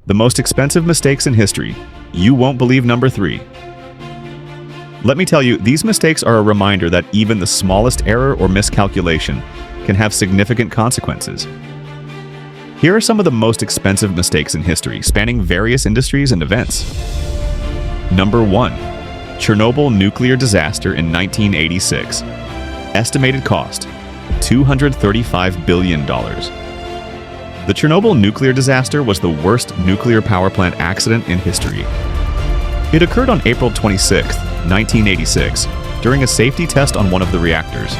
The most expensive mistakes in history. You won't believe number 3. Let me tell you, these mistakes are a reminder that even the smallest error or miscalculation can have significant consequences. Here are some of the most expensive mistakes in history, spanning various industries and events. Number 1. Chernobyl nuclear disaster in 1986. Estimated cost, $235 billion. The Chernobyl nuclear disaster was the worst nuclear power plant accident in history. It occurred on April 26, 1986, during a safety test on one of the reactors.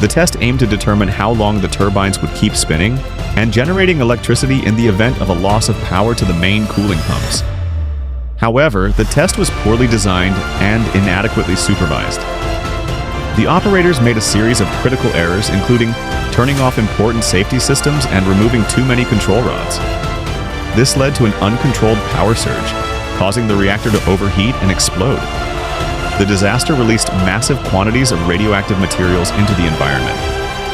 The test aimed to determine how long the turbines would keep spinning and generating electricity in the event of a loss of power to the main cooling pumps. However, the test was poorly designed and inadequately supervised. The operators made a series of critical errors, including turning off important safety systems and removing too many control rods. This led to an uncontrolled power surge, causing the reactor to overheat and explode. The disaster released massive quantities of radioactive materials into the environment,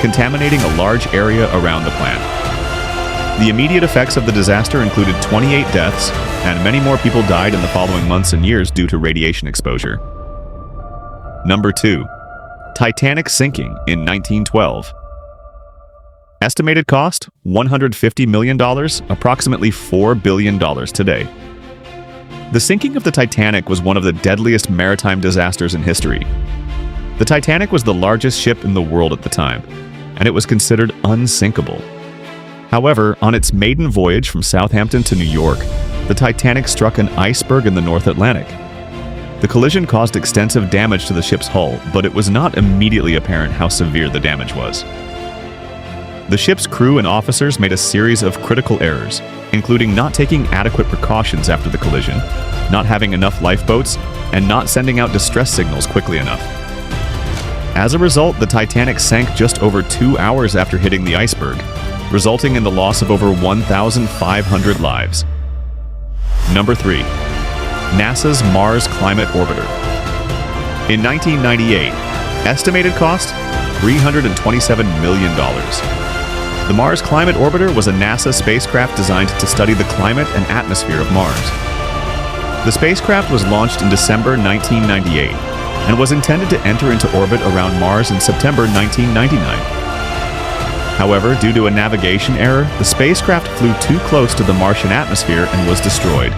contaminating a large area around the plant. The immediate effects of the disaster included 28 deaths, and many more people died in the following months and years due to radiation exposure. Number 2. Titanic sinking in 1912. Estimated cost, $150 million, approximately $4 billion today. The sinking of the Titanic was one of the deadliest maritime disasters in history. The Titanic was the largest ship in the world at the time, and it was considered unsinkable. However, on its maiden voyage from Southampton to New York, the Titanic struck an iceberg in the North Atlantic. The collision caused extensive damage to the ship's hull, but it was not immediately apparent how severe the damage was. The ship's crew and officers made a series of critical errors, including not taking adequate precautions after the collision, not having enough lifeboats, and not sending out distress signals quickly enough. As a result, the Titanic sank just over 2 hours after hitting the iceberg, resulting in the loss of over 1,500 lives. Number 3. NASA's Mars Climate Orbiter. In 1998, estimated cost, $327 million. The Mars Climate Orbiter was a NASA spacecraft designed to study the climate and atmosphere of Mars. The spacecraft was launched in December 1998 and was intended to enter into orbit around Mars in September 1999. However, due to a navigation error, the spacecraft flew too close to the Martian atmosphere and was destroyed.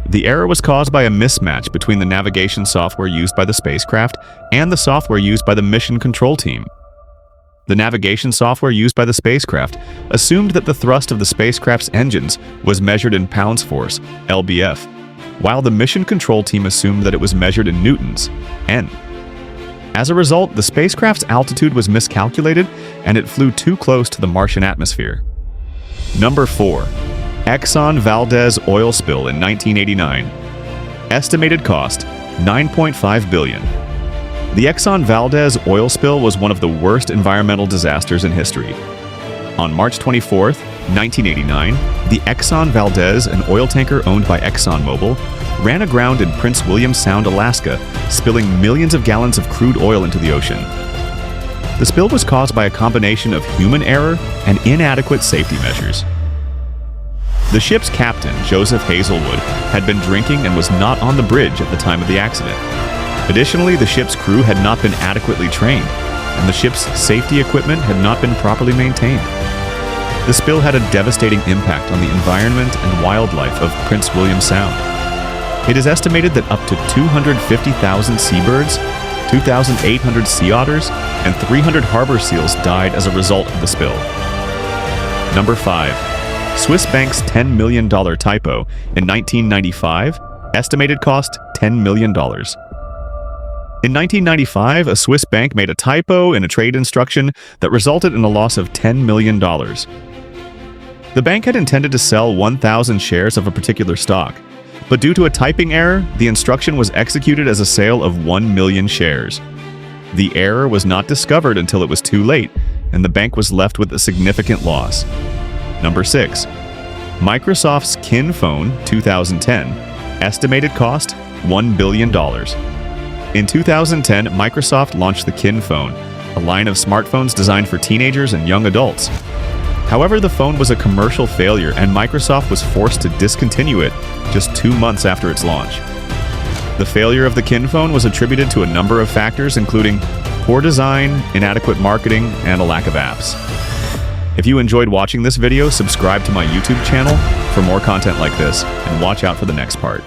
The error was caused by a mismatch between the navigation software used by the spacecraft and the software used by the mission control team. The navigation software used by the spacecraft assumed that the thrust of the spacecraft's engines was measured in pounds-force, lbf, while the mission control team assumed that it was measured in newtons, n. As a result, the spacecraft's altitude was miscalculated and it flew too close to the Martian atmosphere. Number 4. Exxon Valdez oil spill in 1989. Estimated cost, $9.5 billion. The Exxon Valdez oil spill was one of the worst environmental disasters in history. On March 24, 1989, the Exxon Valdez, an oil tanker owned by ExxonMobil, ran aground in Prince William Sound, Alaska, spilling millions of gallons of crude oil into the ocean. The spill was caused by a combination of human error and inadequate safety measures. The ship's captain, Joseph Hazelwood, had been drinking and was not on the bridge at the time of the accident. Additionally, the ship's crew had not been adequately trained, and the ship's safety equipment had not been properly maintained. The spill had a devastating impact on the environment and wildlife of Prince William Sound. It is estimated that up to 250,000 seabirds, 2,800 sea otters, and 300 harbor seals died as a result of the spill. Number 5. Swiss bank's $10 million typo in 1995, estimated cost $10 million. In 1995, a Swiss bank made a typo in a trade instruction that resulted in a loss of $10 million. The bank had intended to sell 1,000 shares of a particular stock, but due to a typing error, the instruction was executed as a sale of 1 million shares. The error was not discovered until it was too late, and the bank was left with a significant loss. Number 6. Microsoft's Kin Phone 2010. Estimated cost, $1 billion. In 2010, Microsoft launched the Kin Phone, a line of smartphones designed for teenagers and young adults. However, the phone was a commercial failure and Microsoft was forced to discontinue it just 2 months after its launch. The failure of the Kin phone was attributed to a number of factors, including poor design, inadequate marketing, and a lack of apps. If you enjoyed watching this video, subscribe to my YouTube channel for more content like this, and watch out for the next part.